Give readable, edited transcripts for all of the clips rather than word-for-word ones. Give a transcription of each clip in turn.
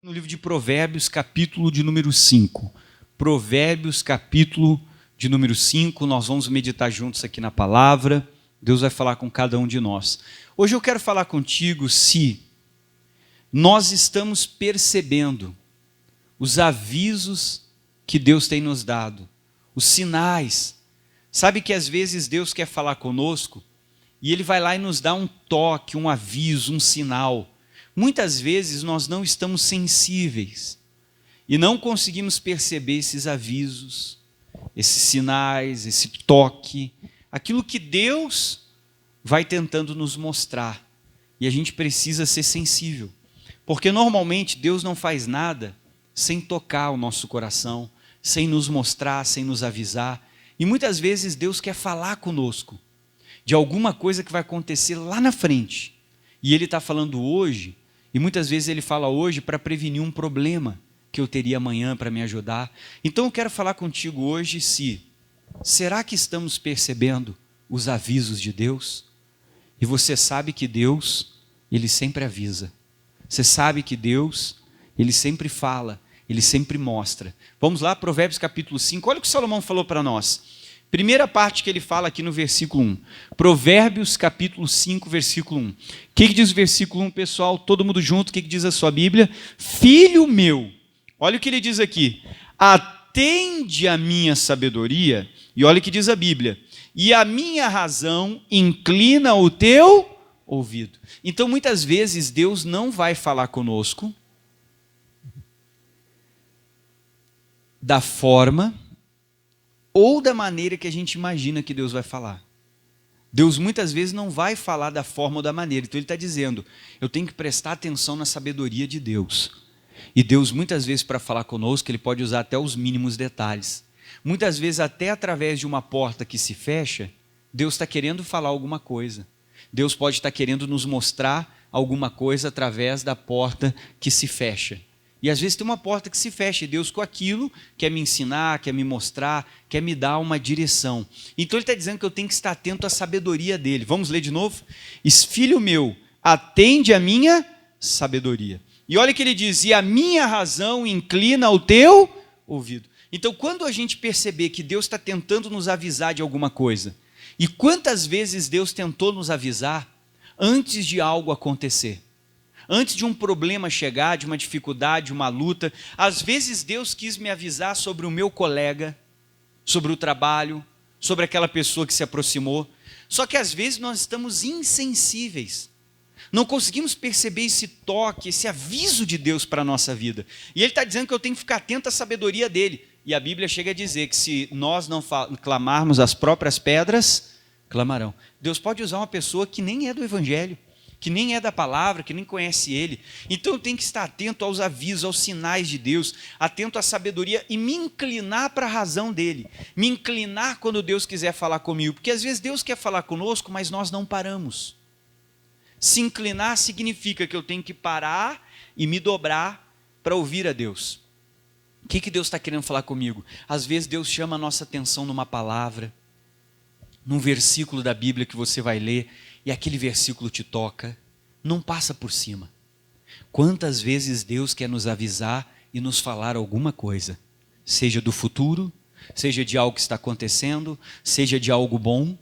No livro de Provérbios, capítulo de número 5. Provérbios, capítulo de número 5. Nós vamos meditar juntos aqui na palavra. Deus vai falar com cada um de nós. Hoje eu quero falar contigo se nós estamos percebendo os avisos que Deus tem nos dado, os sinais. Sabe que às vezes Deus quer falar conosco e Ele vai lá e nos dá um toque, um aviso, um sinal. Muitas vezes nós não estamos sensíveis e não conseguimos perceber esses avisos, esses sinais, esse toque, aquilo que Deus vai tentando nos mostrar. E a gente precisa ser sensível, porque normalmente Deus não faz nada sem tocar o nosso coração, sem nos mostrar, sem nos avisar. E muitas vezes Deus quer falar conosco de alguma coisa que vai acontecer lá na frente. E Ele está falando hoje. E muitas vezes Ele fala hoje para prevenir um problema que eu teria amanhã para me ajudar. Então eu quero falar contigo hoje será que estamos percebendo os avisos de Deus? E você sabe que Deus, Ele sempre avisa. Você sabe que Deus, Ele sempre fala, Ele sempre mostra. Vamos lá, Provérbios capítulo 5. Olha o que Salomão falou para nós. Primeira parte que ele fala aqui no versículo 1. Provérbios capítulo 5, versículo 1. O que diz o versículo 1, pessoal? Todo mundo junto, o que diz a sua Bíblia? Filho meu, olha o que ele diz aqui. Atende a minha sabedoria, e olha o que diz a Bíblia. E a minha razão inclina o teu ouvido. Então muitas vezes Deus não vai falar conosco da forma ou da maneira que a gente imagina que Deus vai falar. Deus muitas vezes não vai falar da forma ou da maneira. Então Ele está dizendo, eu tenho que prestar atenção na sabedoria de Deus. E Deus muitas vezes para falar conosco, Ele pode usar até os mínimos detalhes. Muitas vezes até através de uma porta que se fecha, Deus está querendo falar alguma coisa. Deus pode estar querendo nos mostrar alguma coisa através da porta que se fecha. E às vezes tem uma porta que se fecha e Deus com aquilo quer me ensinar, quer me mostrar, quer me dar uma direção. Então Ele está dizendo que eu tenho que estar atento à sabedoria dEle. Vamos ler de novo? Filho meu, atende a minha sabedoria. E olha que Ele diz, e a minha razão inclina o teu ouvido. Então quando a gente perceber que Deus está tentando nos avisar de alguma coisa, e quantas vezes Deus tentou nos avisar antes de algo acontecer, antes de um problema chegar, de uma dificuldade, uma luta, às vezes Deus quis me avisar sobre o meu colega, sobre o trabalho, sobre aquela pessoa que se aproximou. Só que às vezes nós estamos insensíveis. Não conseguimos perceber esse toque, esse aviso de Deus para a nossa vida. E Ele está dizendo que eu tenho que ficar atento à sabedoria dEle. E a Bíblia chega a dizer que se nós não clamarmos, as próprias pedras clamarão. Deus pode usar uma pessoa que nem é do Evangelho, que nem é da palavra, que nem conhece Ele. Então eu tenho que estar atento aos avisos, aos sinais de Deus, atento à sabedoria e me inclinar para a razão dEle. Me inclinar quando Deus quiser falar comigo, porque às vezes Deus quer falar conosco, mas nós não paramos. Se inclinar significa que eu tenho que parar e me dobrar para ouvir a Deus. O que Deus está querendo falar comigo? Às vezes Deus chama a nossa atenção numa palavra, num versículo da Bíblia que você vai ler, e aquele versículo te toca, não passa por cima. Quantas vezes Deus quer nos avisar e nos falar alguma coisa, seja do futuro, seja de algo que está acontecendo, seja de algo bom,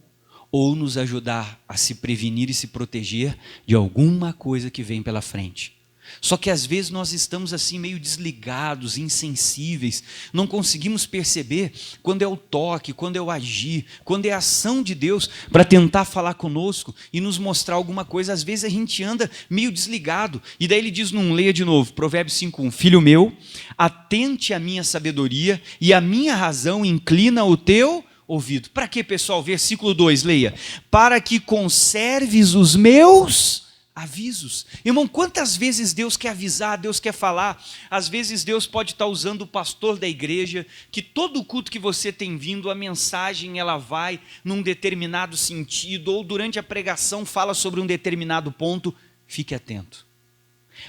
ou nos ajudar a se prevenir e se proteger de alguma coisa que vem pela frente. Só que às vezes nós estamos assim meio desligados, insensíveis, não conseguimos perceber quando é o toque, quando é o agir, quando é a ação de Deus para tentar falar conosco e nos mostrar alguma coisa. Às vezes a gente anda meio desligado, e daí ele diz, não leia de novo, Provérbios 5:1, filho meu, atente à minha sabedoria e a minha razão inclina o teu ouvido. Para quê, pessoal? Versículo 2, leia, para que conserves os meus avisos. Irmão, quantas vezes Deus quer avisar, Deus quer falar? Às vezes Deus pode estar usando o pastor da igreja, que todo culto que você tem vindo, a mensagem ela vai num determinado sentido, ou durante a pregação fala sobre um determinado ponto. Fique atento.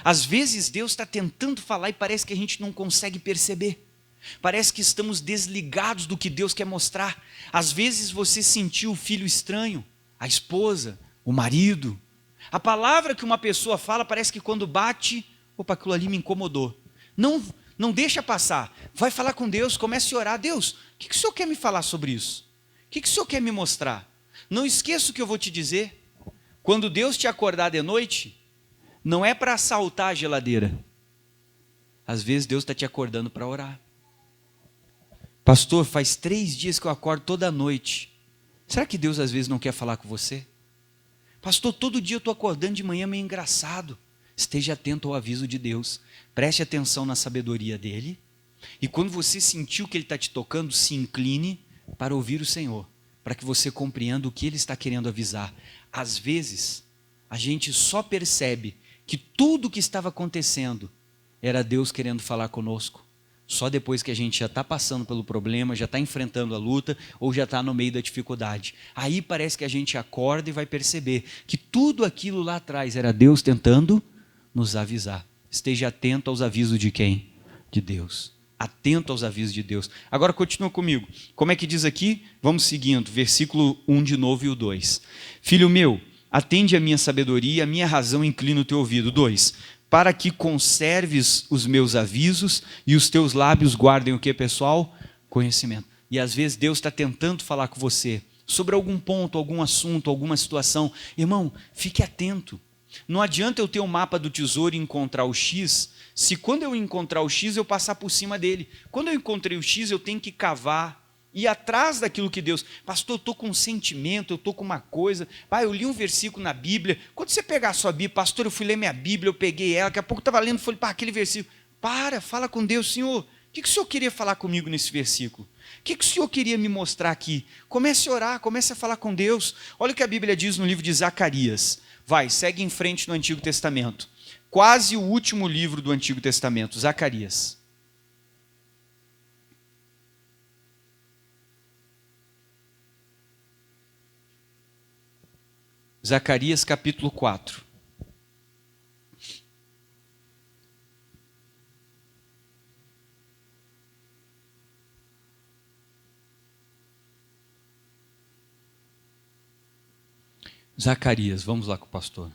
Às vezes Deus está tentando falar e parece que a gente não consegue perceber. Parece que estamos desligados do que Deus quer mostrar. Às vezes você sentiu o filho estranho, a esposa, o marido. A palavra que uma pessoa fala parece que quando bate, opa, aquilo ali me incomodou. Não, não deixa passar. Vai falar com Deus, comece a orar. Deus, o que o Senhor quer me falar sobre isso? O que o Senhor quer me mostrar? Não esqueça o que eu vou te dizer. Quando Deus te acordar de noite, não é para assaltar a geladeira. Às vezes Deus está te acordando para orar. Pastor, faz 3 dias que eu acordo toda noite. Será que Deus às vezes não quer falar com você? Pastor, todo dia eu estou acordando de manhã meio engraçado. Esteja atento ao aviso de Deus. Preste atenção na sabedoria dele. E quando você sentiu que ele está te tocando, se incline para ouvir o Senhor. Para que você compreenda o que ele está querendo avisar. Às vezes, a gente só percebe que tudo o que estava acontecendo era Deus querendo falar conosco. Só depois que a gente já está passando pelo problema, já está enfrentando a luta, ou já está no meio da dificuldade. Aí parece que a gente acorda e vai perceber que tudo aquilo lá atrás era Deus tentando nos avisar. Esteja atento aos avisos de quem? De Deus. Atento aos avisos de Deus. Agora continua comigo. Como é que diz aqui? Vamos seguindo. Versículo 1 de novo e o 2. Filho meu, atende a minha sabedoria, a minha razão inclina o teu ouvido. 2. Para que conserves os meus avisos e os teus lábios guardem o que, pessoal? Conhecimento. E às vezes Deus está tentando falar com você sobre algum ponto, algum assunto, alguma situação. Irmão, fique atento. Não adianta eu ter um mapa do tesouro e encontrar o X, se quando eu encontrar o X eu passar por cima dele. Quando eu encontrei o X eu tenho que cavar, ir atrás daquilo que Deus... Pastor, eu estou com um sentimento, eu estou com uma coisa. Pai, eu li um versículo na Bíblia. Quando você pegar a sua Bíblia, pastor, eu fui ler minha Bíblia, eu peguei ela, daqui a pouco eu estava lendo, falei, aquele versículo. Fala com Deus, Senhor, o que o Senhor queria falar comigo nesse versículo? O que o Senhor queria me mostrar aqui? Comece a orar, comece a falar com Deus. Olha o que a Bíblia diz no livro de Zacarias. Vai, segue em frente no Antigo Testamento. Quase o último livro do Antigo Testamento, Zacarias. Zacarias capítulo 4. Zacarias, vamos lá com o pastor.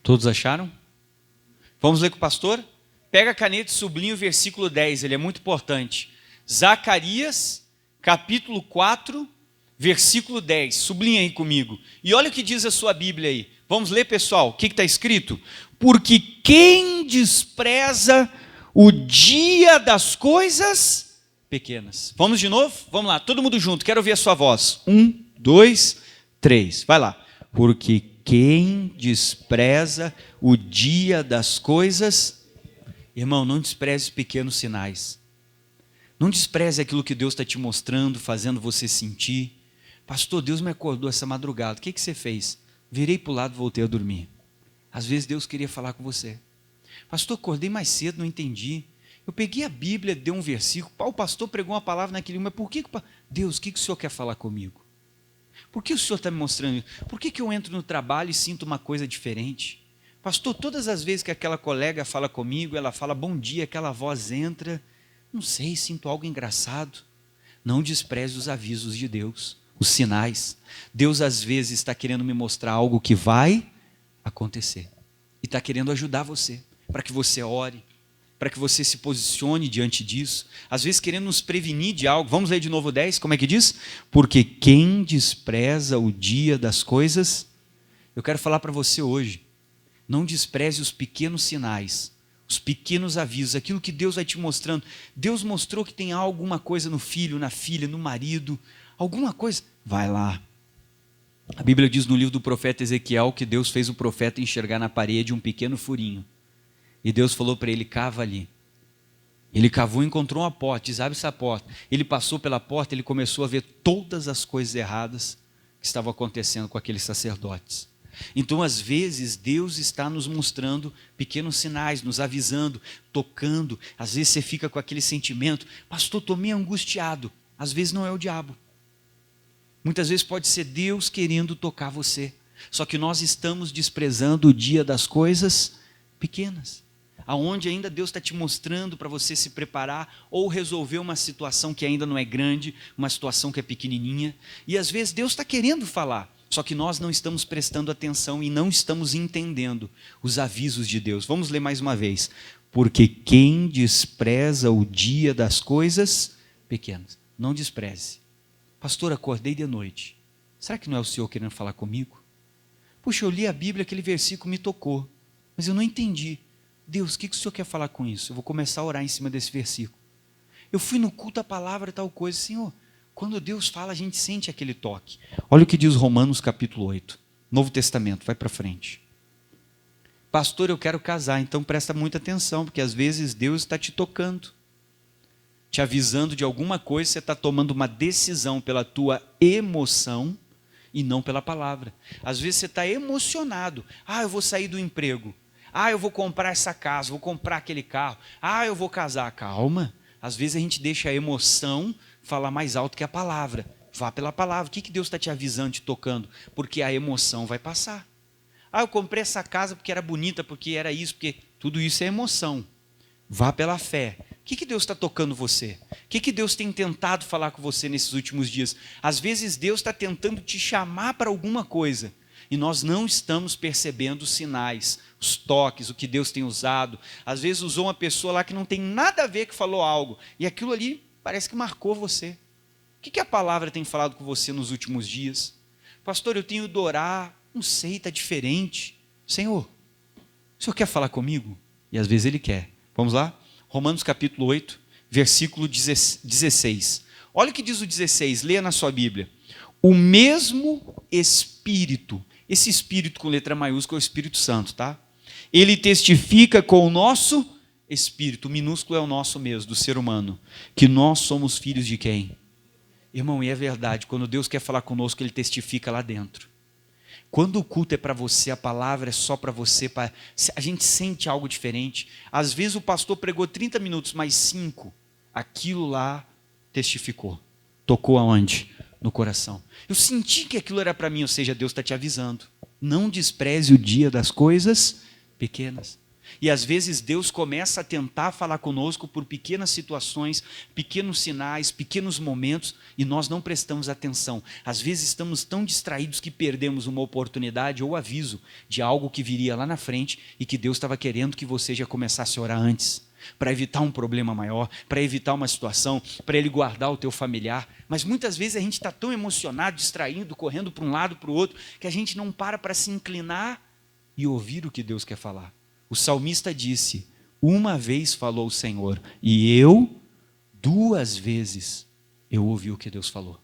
Todos acharam? Vamos ler com o pastor? Pega a caneta e sublinha o versículo 10, ele é muito importante. Zacarias, capítulo 4, versículo 10. Sublinha aí comigo. E olha o que diz a sua Bíblia aí. Vamos ler, pessoal. O que está escrito? Porque quem despreza o dia das coisas pequenas. Vamos de novo? Vamos lá, todo mundo junto. Quero ouvir a sua voz. 1, 2, 3. Vai lá. Porque quem despreza o dia das coisas... Irmão, não despreze os pequenos sinais. Não despreze aquilo que Deus está te mostrando, fazendo você sentir. Pastor, Deus me acordou essa madrugada. O que você fez? Virei para o lado e voltei a dormir. Às vezes Deus queria falar com você. Pastor, acordei mais cedo, não entendi. Eu peguei a Bíblia, dei um versículo. O pastor pregou uma palavra naquele... Mas por que... Deus, o que o Senhor quer falar comigo? Por que o Senhor está me mostrando isso? Por que eu entro no trabalho e sinto uma coisa diferente? Pastor, todas as vezes que aquela colega fala comigo, ela fala bom dia, aquela voz entra, não sei, sinto algo engraçado. Não despreze os avisos de Deus, os sinais. Deus às vezes está querendo me mostrar algo que vai acontecer. E está querendo ajudar você, para que você ore, para que você se posicione diante disso. Às vezes querendo nos prevenir de algo. Vamos ler de novo 10, como é que diz? Porque quem despreza o dia das coisas... Eu quero falar para você hoje, não despreze os pequenos sinais, os pequenos avisos, aquilo que Deus vai te mostrando. Deus mostrou que tem alguma coisa no filho, na filha, no marido, alguma coisa, vai lá. A Bíblia diz no livro do profeta Ezequiel que Deus fez o profeta enxergar na parede um pequeno furinho. E Deus falou para ele, cava ali. Ele cavou e encontrou uma porta, diz, abre essa porta. Ele passou pela porta, ele começou a ver todas as coisas erradas que estavam acontecendo com aqueles sacerdotes. Então, às vezes, Deus está nos mostrando pequenos sinais, nos avisando, tocando. Às vezes você fica com aquele sentimento, pastor, estou meio angustiado. Às vezes não é o diabo. Muitas vezes pode ser Deus querendo tocar você. Só que nós estamos desprezando o dia das coisas pequenas. aonde ainda Deus está te mostrando para você se preparar ou resolver uma situação que ainda não é grande, uma situação que é pequenininha. E às vezes Deus está querendo falar, só que nós não estamos prestando atenção e não estamos entendendo os avisos de Deus. Vamos ler mais uma vez. Porque quem despreza o dia das coisas pequenas, não despreze. Pastor, acordei de noite. Será que não é o Senhor querendo falar comigo? Puxa, eu li a Bíblia, aquele versículo me tocou, mas eu não entendi. Deus, o que o Senhor quer falar com isso? Eu vou começar a orar em cima desse versículo. Eu fui no culto, a palavra tal coisa. Senhor, quando Deus fala, a gente sente aquele toque. Olha o que diz Romanos capítulo 8, Novo Testamento, vai para frente. Pastor, eu quero casar, então presta muita atenção, porque às vezes Deus está te tocando, te avisando de alguma coisa, você está tomando uma decisão pela tua emoção e não pela palavra. Às vezes você está emocionado. Eu vou sair do emprego. Eu vou comprar essa casa, vou comprar aquele carro. Eu vou casar. Calma. Às vezes a gente deixa a emoção falar mais alto que a palavra. Vá pela palavra. O que Deus está te avisando, te tocando? Porque a emoção vai passar. Eu comprei essa casa porque era bonita, porque era isso, porque tudo isso é emoção. Vá pela fé. O que Deus está tocando você? O que Deus tem tentado falar com você nesses últimos dias? Às vezes Deus está tentando te chamar para alguma coisa e nós não estamos percebendo os sinais, os toques, o que Deus tem usado. Às vezes usou uma pessoa lá que não tem nada a ver, que falou algo, e aquilo ali parece que marcou você. O que a palavra tem falado com você nos últimos dias? Pastor, eu tenho ido orar, não sei, está diferente. Senhor, o Senhor quer falar comigo? E às vezes Ele quer. Vamos lá? Romanos capítulo 8, versículo 16. Olha o que diz o 16, leia na sua Bíblia. O mesmo Espírito, esse Espírito com letra maiúscula é o Espírito Santo, tá? Ele testifica com o nosso Espírito, o minúsculo é o nosso mesmo, do ser humano, que nós somos filhos de quem? Irmão, e é verdade, quando Deus quer falar conosco, Ele testifica lá dentro. Quando o culto é para você, a palavra é só para você, a gente sente algo diferente. Às vezes o pastor pregou 30 minutos, mais 5, aquilo lá testificou. Tocou aonde? No coração. Eu senti que aquilo era para mim, ou seja, Deus está te avisando. Não despreze o dia das coisas pequenas. E às vezes Deus começa a tentar falar conosco por pequenas situações, pequenos sinais, pequenos momentos, e nós não prestamos atenção. Às vezes estamos tão distraídos que perdemos uma oportunidade ou aviso de algo que viria lá na frente e que Deus estava querendo que você já começasse a orar antes, para evitar um problema maior, para evitar uma situação, para Ele guardar o teu familiar. Mas muitas vezes a gente está tão emocionado, distraído, correndo para um lado, para o outro, que a gente não para se inclinar e ouvir o que Deus quer falar. O salmista disse, uma vez falou o Senhor, e eu, 2 vezes, eu ouvi o que Deus falou.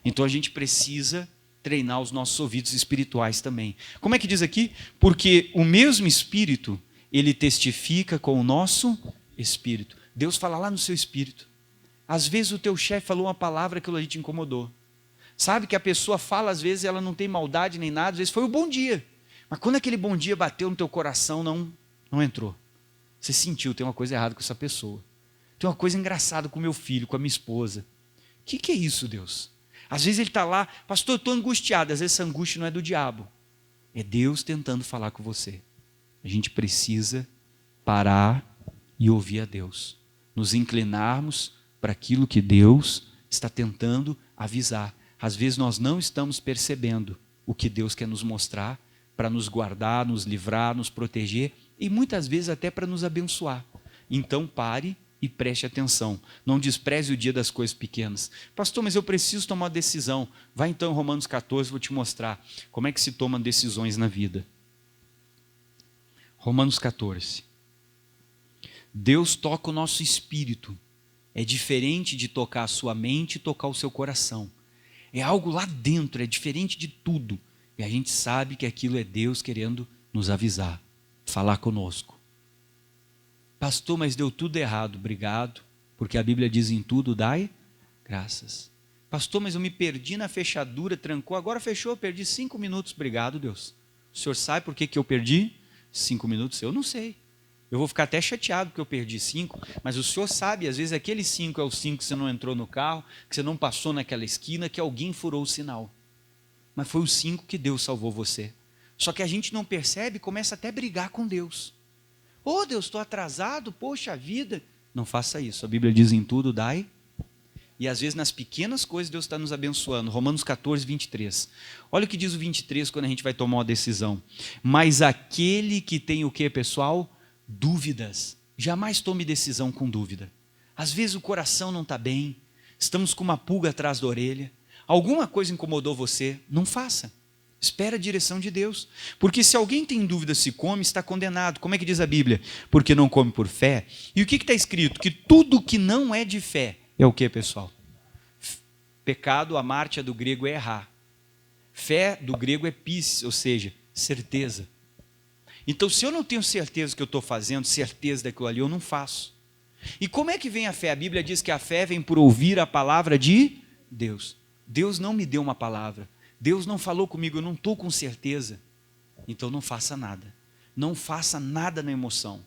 Então a gente precisa treinar os nossos ouvidos espirituais também. Como é que diz aqui? Porque o mesmo Espírito, Ele testifica com o nosso Espírito. Deus fala lá no seu Espírito. Às vezes o teu chefe falou uma palavra que aquilo ali te incomodou. Sabe que a pessoa fala, às vezes ela não tem maldade nem nada, às vezes foi o bom dia. Mas quando aquele bom dia bateu no teu coração, não entrou. Você sentiu, tem uma coisa errada com essa pessoa. Tem uma coisa engraçada com o meu filho, com a minha esposa. O que é isso, Deus? Às vezes ele está lá, pastor, eu estou angustiado. Às vezes essa angústia não é do diabo. É Deus tentando falar com você. A gente precisa parar e ouvir a Deus. Nos inclinarmos para aquilo que Deus está tentando avisar. Às vezes nós não estamos percebendo o que Deus quer nos mostrar, para nos guardar, nos livrar, nos proteger e muitas vezes até para nos abençoar. Então pare e preste atenção. Não despreze o dia das coisas pequenas. Pastor, mas eu preciso tomar uma decisão. Vai então em Romanos 14, vou te mostrar como é que se tomam decisões na vida. Romanos 14. Deus toca o nosso espírito. É diferente de tocar a sua mente e tocar o seu coração. É algo lá dentro, é diferente de tudo. E a gente sabe que aquilo é Deus querendo nos avisar, falar conosco. Pastor, mas deu tudo errado. Obrigado, porque a Bíblia diz em tudo, dai graças. Pastor, mas eu me perdi na fechadura, trancou, agora fechou, eu perdi 5 minutos. Obrigado, Deus. O senhor sabe por que eu perdi 5 minutos? Eu não sei. Eu vou ficar até chateado porque eu perdi 5, mas o senhor sabe, às vezes aquele 5 é o 5 que você não entrou no carro, que você não passou naquela esquina, que alguém furou o sinal. Mas foi os 5 que Deus salvou você. Só que a gente não percebe e começa até a brigar com Deus. Oh, Deus, estou atrasado, poxa vida. Não faça isso. A Bíblia diz: em tudo dai. E às vezes nas pequenas coisas Deus está nos abençoando. Romanos 14, 23. Olha o que diz o 23 quando a gente vai tomar uma decisão. Mas aquele que tem o que, pessoal? Dúvidas. Jamais tome decisão com dúvida. Às vezes o coração não está bem. Estamos com uma pulga atrás da orelha. Alguma coisa incomodou você. Não faça. Espera a direção de Deus. Porque se alguém tem dúvida se come, está condenado. Como é que diz a Bíblia? Porque não come por fé. E o que está escrito? Que tudo que não é de fé é o que, pessoal? Pecado, a mártia do grego é errar. Fé do grego é pis, ou seja, certeza. Então, se eu não tenho certeza do que eu estou fazendo, certeza daquilo ali, eu não faço. E como é que vem a fé? A Bíblia diz que a fé vem por ouvir a palavra de Deus. Deus não me deu uma palavra. Deus não falou comigo, eu não estou com certeza. Então não faça nada. Não faça nada na emoção.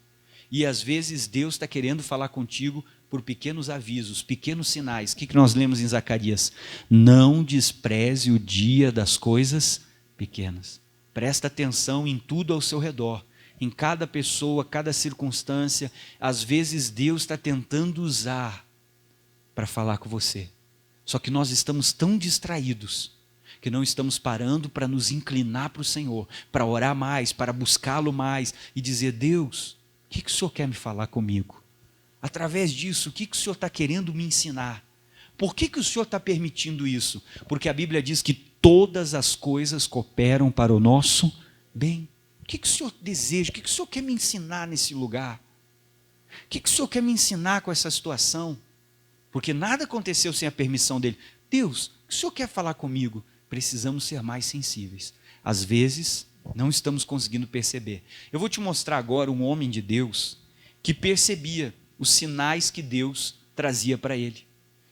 E às vezes Deus está querendo falar contigo por pequenos avisos, pequenos sinais. O que nós lemos em Zacarias? Não despreze o dia das coisas pequenas. Presta atenção em tudo ao seu redor. Em cada pessoa, cada circunstância. Às vezes Deus está tentando usar para falar com você. Só que nós estamos tão distraídos que não estamos parando para nos inclinar para o Senhor, para orar mais, para buscá-lo mais e dizer: Deus, o que o Senhor quer me falar comigo? Através disso, o que o Senhor está querendo me ensinar? Por que o Senhor está permitindo isso? Porque a Bíblia diz que todas as coisas cooperam para o nosso bem. O que o Senhor deseja? O que o Senhor quer me ensinar nesse lugar? O que o Senhor quer me ensinar com essa situação? Porque nada aconteceu sem a permissão dele. Deus, o que o Senhor quer falar comigo? Precisamos ser mais sensíveis. Às vezes, não estamos conseguindo perceber. Eu vou te mostrar agora um homem de Deus que percebia os sinais que Deus trazia para ele.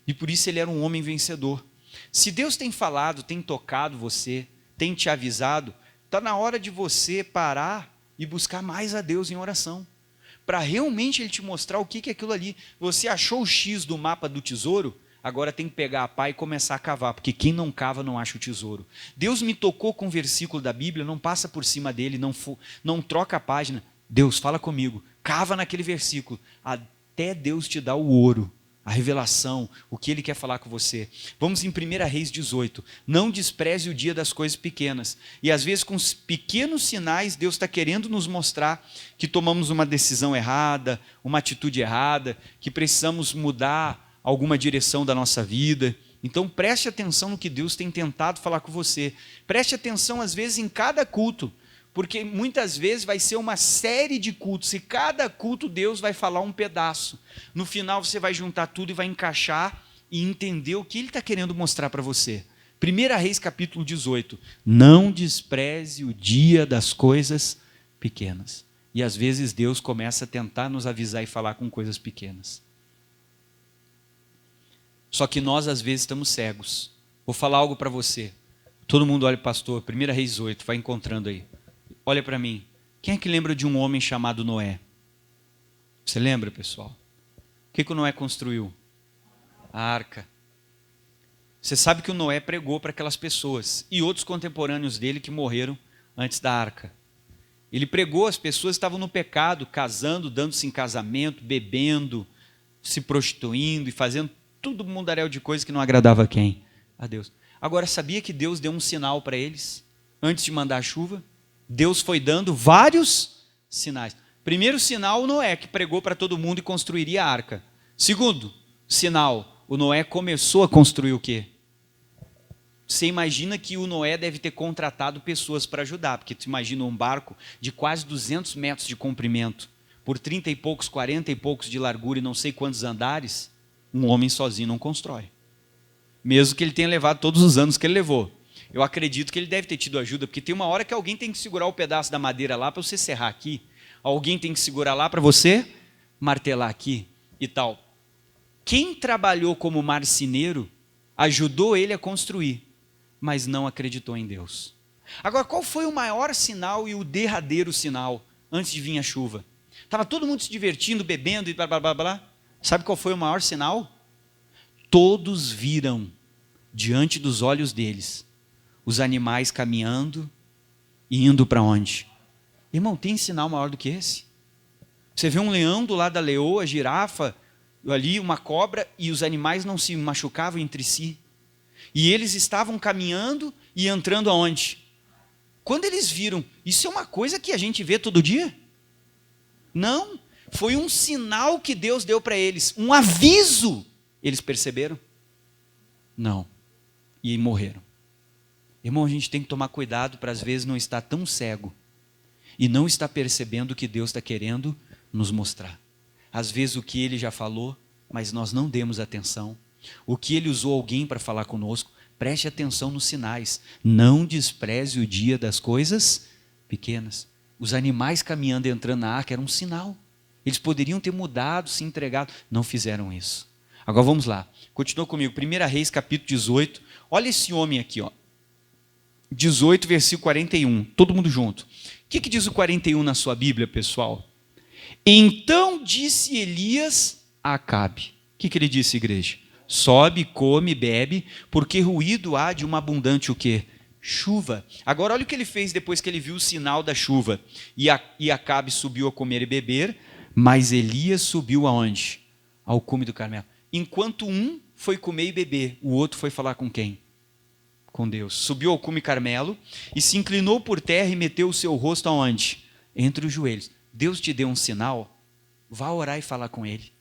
E por isso ele era um homem vencedor. Se Deus tem falado, tem tocado você, tem te avisado, está na hora de você parar e buscar mais a Deus em oração. Para realmente Ele te mostrar o que é aquilo ali. Você achou o X do mapa do tesouro? Agora tem que pegar a pá e começar a cavar, porque quem não cava não acha o tesouro. Deus me tocou com um versículo da Bíblia, não passa por cima dele, não troca a página. Deus, fala comigo, cava naquele versículo, até Deus te dar o ouro, a revelação, o que Ele quer falar com você. Vamos em 1 Reis 18. Não despreze o dia das coisas pequenas. E às vezes com os pequenos sinais, Deus está querendo nos mostrar que tomamos uma decisão errada, uma atitude errada, que precisamos mudar alguma direção da nossa vida. Então preste atenção no que Deus tem tentado falar com você. Preste atenção às vezes em cada culto, porque muitas vezes vai ser uma série de cultos, e cada culto Deus vai falar um pedaço. No final você vai juntar tudo e vai encaixar e entender o que Ele está querendo mostrar para você. 1 Reis capítulo 18. Não despreze o dia das coisas pequenas. E às vezes Deus começa a tentar nos avisar e falar com coisas pequenas. Só que nós às vezes estamos cegos. Vou falar algo para você. Todo mundo olha, pastor, 1 Reis 18, vai encontrando aí. Olha para mim. Quem é que lembra de um homem chamado Noé? Você lembra, pessoal? O que o Noé construiu? A arca. Você sabe que o Noé pregou para aquelas pessoas e outros contemporâneos dele que morreram antes da arca. Ele pregou, as pessoas estavam no pecado, casando, dando-se em casamento, bebendo, se prostituindo e fazendo tudo mundaréu de coisas que não agradava a quem? A Deus. Agora, sabia que Deus deu um sinal para eles antes de mandar a chuva? Deus foi dando vários sinais. Primeiro sinal, o Noé, que pregou para todo mundo e construiria a arca. Segundo sinal, o Noé começou a construir o quê? Você imagina que o Noé deve ter contratado pessoas para ajudar, porque tu imagina um barco de quase 200 metros de comprimento, por 30 e poucos, 40 e poucos de largura e não sei quantos andares. Um homem sozinho não constrói. Mesmo que ele tenha levado todos os anos que ele levou. Eu acredito que ele deve ter tido ajuda, porque tem uma hora que alguém tem que segurar o pedaço da madeira lá para você serrar aqui. Alguém tem que segurar lá para você martelar aqui e tal. Quem trabalhou como marceneiro ajudou ele a construir, mas não acreditou em Deus. Agora, qual foi o maior sinal e o derradeiro sinal antes de vir a chuva? Estava todo mundo se divertindo, bebendo e blá, blá, blá, blá. Sabe qual foi o maior sinal? Todos viram, diante dos olhos deles, os animais caminhando e indo para onde? Irmão, tem sinal maior do que esse? Você vê um leão do lado da leoa, girafa, ali uma cobra, e os animais não se machucavam entre si. E eles estavam caminhando e entrando aonde? Quando eles viram, isso é uma coisa que a gente vê todo dia? Não, foi um sinal que Deus deu para eles, um aviso. Eles perceberam? Não, e morreram. Irmão, a gente tem que tomar cuidado para às vezes não estar tão cego e não estar percebendo o que Deus está querendo nos mostrar. Às vezes o que Ele já falou, mas nós não demos atenção. O que Ele usou alguém para falar conosco, preste atenção nos sinais. Não despreze o dia das coisas pequenas. Os animais caminhando e entrando na arca era um sinal. Eles poderiam ter mudado, se entregado. Não fizeram isso. Agora vamos lá. Continua comigo. 1 Reis, capítulo 18. Olha esse homem aqui, ó. 18, versículo 41. Todo mundo junto. O que diz o 41 na sua Bíblia, pessoal? Então disse Elias a Acabe. O que ele disse, igreja? Sobe, come, bebe, porque ruído há de uma abundante o quê? Chuva. Agora olha o que ele fez depois que ele viu o sinal da chuva. E Acabe subiu a comer e beber, mas Elias subiu aonde? Ao cume do Carmelo. Enquanto um foi comer e beber, o outro foi falar com quem? Com Deus. Subiu ao cume Carmelo e se inclinou por terra e meteu o seu rosto aonde? Entre os joelhos. Deus te deu um sinal? Vá orar e falar com Ele.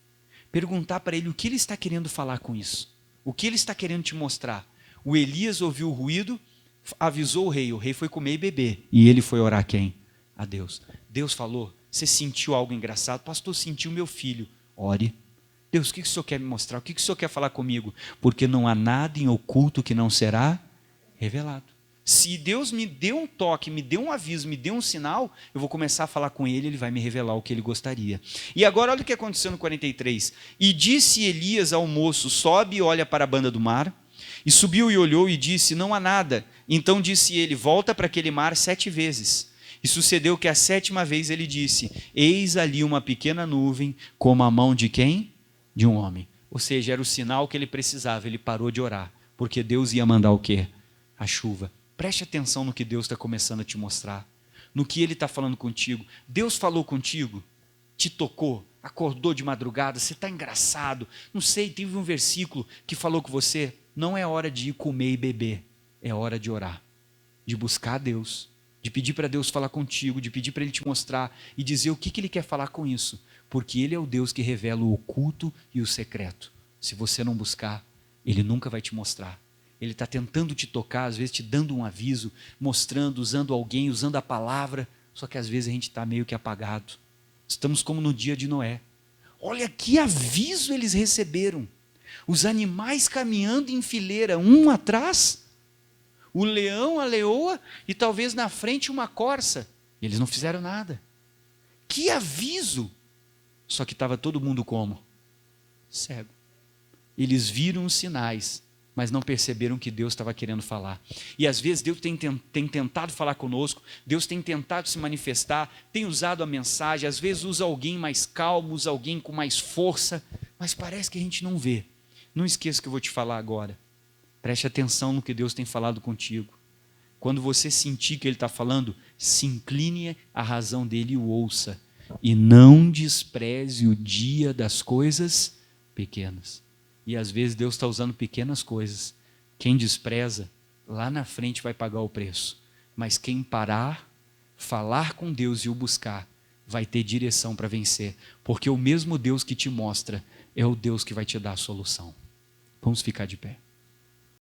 Perguntar para Ele o que Ele está querendo falar com isso. O que Ele está querendo te mostrar. O Elias ouviu o ruído, avisou o rei foi comer e beber. E ele foi orar a quem? A Deus. Deus falou, você sentiu algo engraçado? Pastor, sentiu meu filho. Ore. Deus, o que o Senhor quer me mostrar? O que o Senhor quer falar comigo? Porque não há nada em oculto que não será revelado. Se Deus me deu um toque, me deu um aviso, me deu um sinal, eu vou começar a falar com Ele, Ele vai me revelar o que Ele gostaria. E agora olha o que aconteceu no 43. E disse Elias ao moço, sobe e olha para a banda do mar. E subiu e olhou e disse, não há nada. Então disse ele, volta para aquele mar 7 vezes. E sucedeu que a 7ª vez ele disse, eis ali uma pequena nuvem, como a mão de quem? De um homem. Ou seja, era o sinal que ele precisava, ele parou de orar, porque Deus ia mandar o quê? A chuva. Preste atenção no que Deus está começando a te mostrar, no que Ele está falando contigo. Deus falou contigo, te tocou, acordou de madrugada, você está engraçado, não sei, teve um versículo que falou com você, não é hora de ir comer e beber, é hora de orar, de buscar a Deus, de pedir para Deus falar contigo, de pedir para Ele te mostrar e dizer o que Ele quer falar com isso, porque Ele é o Deus que revela o oculto e o secreto. Se você não buscar, Ele nunca vai te mostrar. Ele está tentando te tocar, às vezes te dando um aviso, mostrando, usando alguém, usando a palavra, só que às vezes a gente está meio que apagado. Estamos como no dia de Noé. Olha que aviso eles receberam. Os animais caminhando em fileira, um atrás, o leão, a leoa e talvez na frente uma corça. Eles não fizeram nada. Que aviso! Só que estava todo mundo como? Cego. Eles viram os sinais, mas não perceberam que Deus estava querendo falar. E às vezes Deus tem tentado falar conosco, Deus tem tentado se manifestar, tem usado a mensagem, às vezes usa alguém mais calmo, usa alguém com mais força, mas parece que a gente não vê. Não esqueça o que eu vou te falar agora. Preste atenção no que Deus tem falado contigo. Quando você sentir que Ele está falando, se incline à razão dEle e o ouça. E não despreze o dia das coisas pequenas. E às vezes Deus está usando pequenas coisas. Quem despreza, lá na frente vai pagar o preço. Mas quem parar, falar com Deus e o buscar, vai ter direção para vencer. Porque o mesmo Deus que te mostra é o Deus que vai te dar a solução. Vamos ficar de pé.